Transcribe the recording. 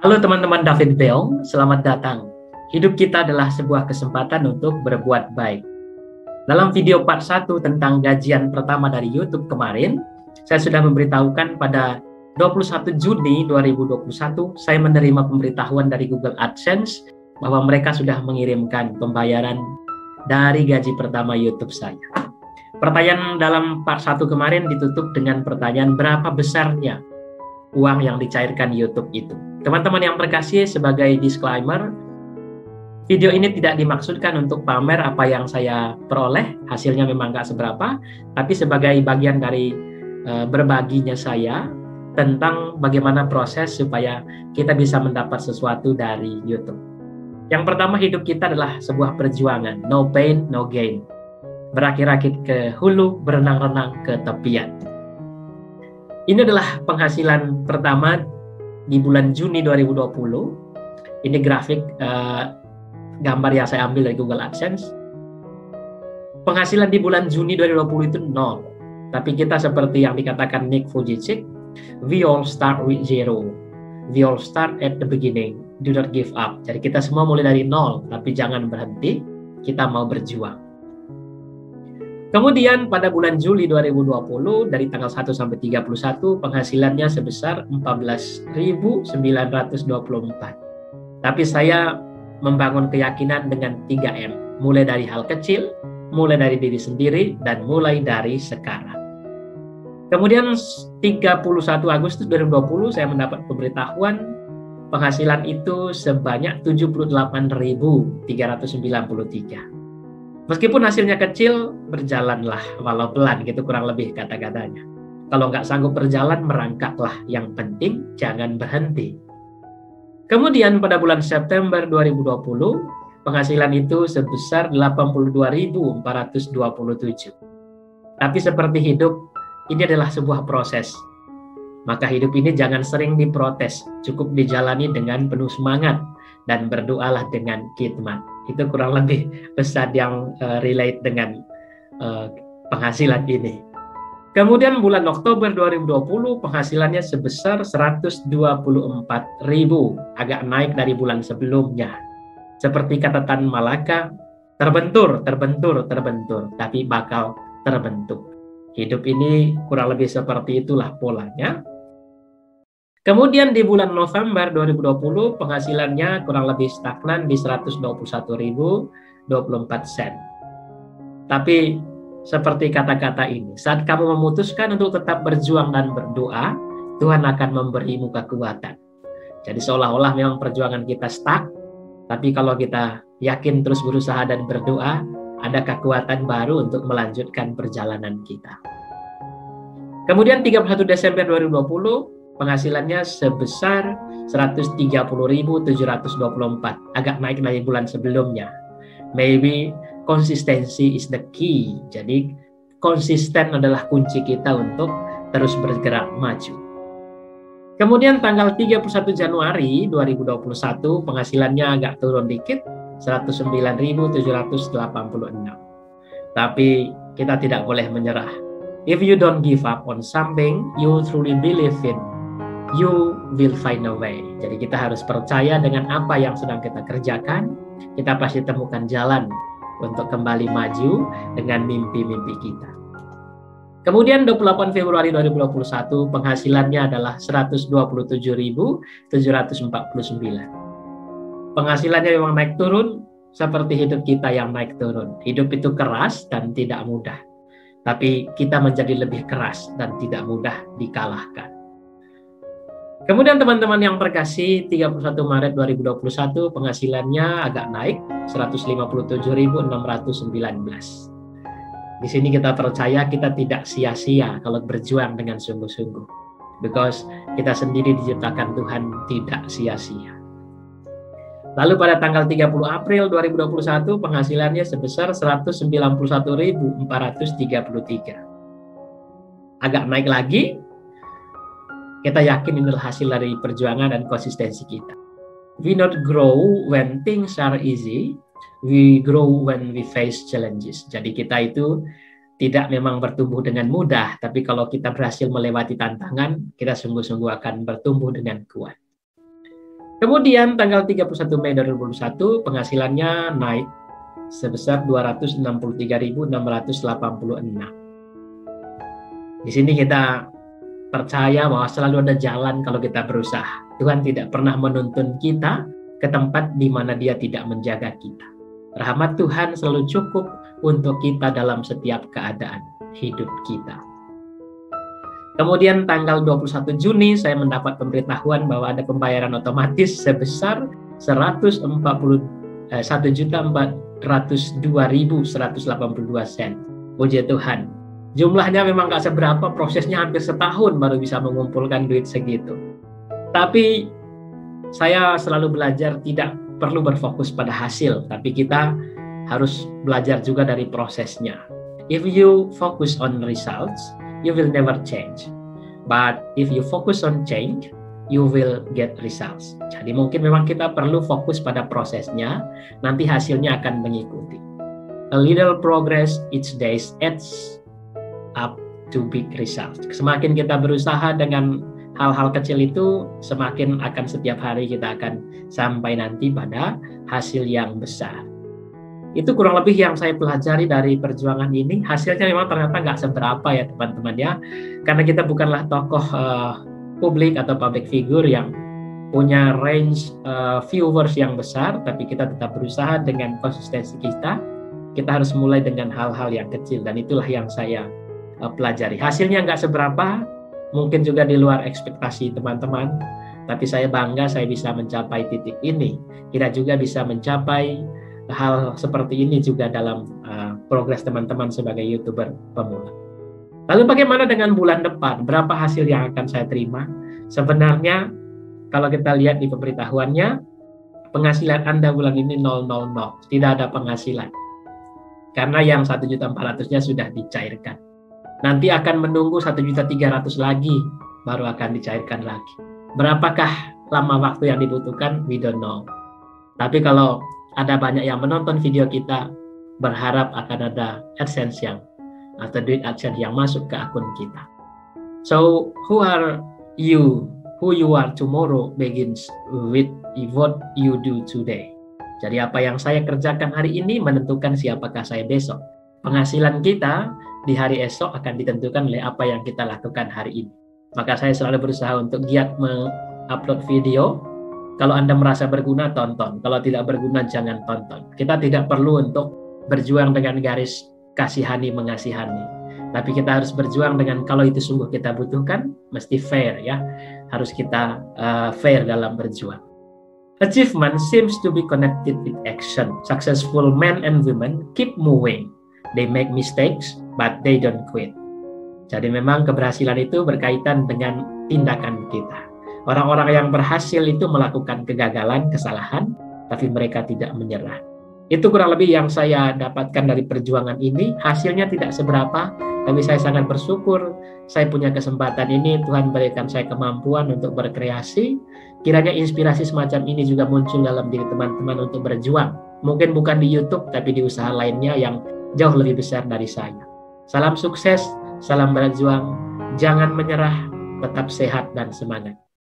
Halo teman-teman David Beong, selamat datang. Hidup kita adalah sebuah kesempatan untuk berbuat baik. Dalam video part 1 tentang gajian pertama dari YouTube kemarin, saya sudah memberitahukan pada 21 Juni 2021, saya menerima pemberitahuan dari Google AdSense bahwa mereka sudah mengirimkan pembayaran dari gaji pertama YouTube saya. Pertanyaan dalam part 1 kemarin ditutup dengan pertanyaan berapa besarnya uang yang dicairkan YouTube itu. Teman-teman yang terkasih, sebagai disclaimer, video ini tidak dimaksudkan untuk pamer apa yang saya peroleh, hasilnya memang nggak seberapa, tapi sebagai bagian dari berbaginya saya tentang bagaimana proses supaya kita bisa mendapat sesuatu dari YouTube. Yang pertama, hidup kita adalah sebuah perjuangan, no pain, no gain. Berakit-rakit ke hulu, berenang-renang ke tepian. Ini adalah penghasilan pertama di bulan Juni 2020. Ini grafik gambar yang saya ambil dari Google AdSense. Penghasilan di bulan Juni 2020 itu nol. Tapi kita seperti yang dikatakan Nick Vujicic, we all start with zero. We all start at the beginning. Do not give up. Jadi kita semua mulai dari nol, tapi jangan berhenti. Kita mau berjuang. Kemudian pada bulan Juli 2020, dari tanggal 1 sampai 31, penghasilannya sebesar 14.924. Tapi saya membangun keyakinan dengan 3M. Mulai dari hal kecil, mulai dari diri sendiri, dan mulai dari sekarang. Kemudian 31 Agustus 2020, saya mendapat pemberitahuan penghasilan itu sebanyak 78.393. Meskipun hasilnya kecil, berjalanlah walau pelan, gitu kurang lebih kata-katanya. Kalau nggak sanggup berjalan, merangkaklah. Yang penting jangan berhenti. Kemudian pada bulan September 2020, penghasilan itu sebesar 82.427. Tapi seperti hidup, ini adalah sebuah proses. Maka hidup ini jangan sering diprotes, cukup dijalani dengan penuh semangat dan berdoalah dengan khidmat. Itu kurang lebih pesan yang relate dengan penghasilan ini. Kemudian bulan Oktober 2020 penghasilannya sebesar 124.000, agak naik dari bulan sebelumnya. Seperti kata Tan Malaka, terbentur, tapi bakal terbentuk. Hidup ini kurang lebih seperti itulah polanya. Kemudian di bulan November 2020 penghasilannya kurang lebih stagnan di 121.024 sen. Tapi seperti kata-kata ini, saat kamu memutuskan untuk tetap berjuang dan berdoa, Tuhan akan memberimu kekuatan. Jadi seolah-olah memang perjuangan kita stuck, tapi kalau kita yakin terus berusaha dan berdoa, ada kekuatan baru untuk melanjutkan perjalanan kita. Kemudian 31 Desember 2020 penghasilannya sebesar 130.724, agak naik dari bulan sebelumnya. Maybe konsistensi is the key. Jadi konsisten adalah kunci kita untuk terus bergerak maju. Kemudian tanggal 31 Januari 2021 penghasilannya agak turun dikit, 109.786. Tapi kita tidak boleh menyerah. If you don't give up on something you truly believe in, you will find a way. Jadi kita harus percaya dengan apa yang sedang kita kerjakan, kita pasti temukan jalan untuk kembali maju dengan mimpi-mimpi kita. Kemudian 28 Februari 2021 penghasilannya adalah 127.749. Penghasilannya memang naik turun seperti hidup kita yang naik turun. Hidup itu keras dan tidak mudah. Tapi kita menjadi lebih keras dan tidak mudah dikalahkan. Kemudian teman-teman yang terkasih, 31 Maret 2021 penghasilannya agak naik, 157.619. Di sini kita percaya kita tidak sia-sia kalau berjuang dengan sungguh-sungguh. Because kita sendiri diciptakan Tuhan tidak sia-sia. Lalu pada tanggal 30 April 2021 penghasilannya sebesar 191.433. Agak naik lagi. Kita yakin ini adalah hasil dari perjuangan dan konsistensi kita. We not grow when things are easy, we grow when we face challenges. Jadi kita itu tidak memang bertumbuh dengan mudah, tapi kalau kita berhasil melewati tantangan, kita sungguh-sungguh akan bertumbuh dengan kuat. Kemudian tanggal 31 Mei 2021 penghasilannya naik sebesar 263.686. Di sini kita percaya bahwa selalu ada jalan kalau kita berusaha. Tuhan tidak pernah menuntun kita ke tempat di mana Dia tidak menjaga kita. Rahmat Tuhan selalu cukup untuk kita dalam setiap keadaan hidup kita. Kemudian tanggal 21 Juni saya mendapat pemberitahuan bahwa ada pembayaran otomatis sebesar 141.402.182 sen. Puji Tuhan. Jumlahnya memang nggak seberapa, prosesnya hampir setahun baru bisa mengumpulkan duit segitu. Tapi saya selalu belajar tidak perlu berfokus pada hasil, tapi kita harus belajar juga dari prosesnya. If you focus on results, you will never change. But if you focus on change, you will get results. Jadi mungkin memang kita perlu fokus pada prosesnya, nanti hasilnya akan mengikuti. A little progress each day adds up to big results. Semakin kita berusaha dengan hal-hal kecil itu, semakin akan setiap hari kita akan sampai nanti pada hasil yang besar. Itu kurang lebih yang saya pelajari dari perjuangan ini. Hasilnya memang ternyata nggak seberapa ya teman-teman ya. Karena kita bukanlah tokoh publik atau public figure yang punya range viewers yang besar, tapi kita tetap berusaha dengan konsistensi kita. Kita harus mulai dengan hal-hal yang kecil, dan itulah yang saya pelajari. Hasilnya nggak seberapa, mungkin juga di luar ekspektasi teman-teman, tapi saya bangga saya bisa mencapai titik ini. Kita juga bisa mencapai hal seperti ini juga dalam progres teman-teman sebagai YouTuber pemula. Lalu bagaimana dengan bulan depan? Berapa hasil yang akan saya terima? Sebenarnya kalau kita lihat di pemberitahuannya, penghasilan Anda bulan ini 000, tidak ada penghasilan. Karena yang 1.400.000-nya sudah dicairkan. Nanti akan menunggu 1.300.000 lagi, baru akan dicairkan lagi. Berapakah lama waktu yang dibutuhkan? We don't know. Tapi kalau ada banyak yang menonton video kita, berharap akan ada AdSense atau duit AdSense yang masuk ke akun kita. So, who are you? Who you are tomorrow begins with what you do today. Jadi apa yang saya kerjakan hari ini menentukan siapakah saya besok. Penghasilan kita di hari esok akan ditentukan oleh apa yang kita lakukan hari ini. Maka saya selalu berusaha untuk giat mengupload video. Kalau Anda merasa berguna, tonton. Kalau tidak berguna, jangan tonton. Kita tidak perlu untuk berjuang dengan garis kasihani mengasihani. Tapi kita harus berjuang dengan kalau itu sungguh kita butuhkan, mesti fair ya. Harus kita fair dalam berjuang. Achievement seems to be connected with action. Successful men and women keep moving. They make mistakes, but they don't quit. Jadi memang keberhasilan itu berkaitan dengan tindakan kita. Orang-orang yang berhasil itu melakukan kegagalan, kesalahan, tapi mereka tidak menyerah. Itu kurang lebih yang saya dapatkan dari perjuangan ini. Hasilnya tidak seberapa, tapi saya sangat bersyukur saya punya kesempatan ini. Tuhan berikan saya kemampuan untuk berkreasi. Kiranya inspirasi semacam ini juga muncul dalam diri teman-teman untuk berjuang. Mungkin bukan di YouTube, tapi di usaha lainnya yang jauh lebih besar dari saya. Salam sukses, salam berjuang, jangan menyerah, tetap sehat dan semangat.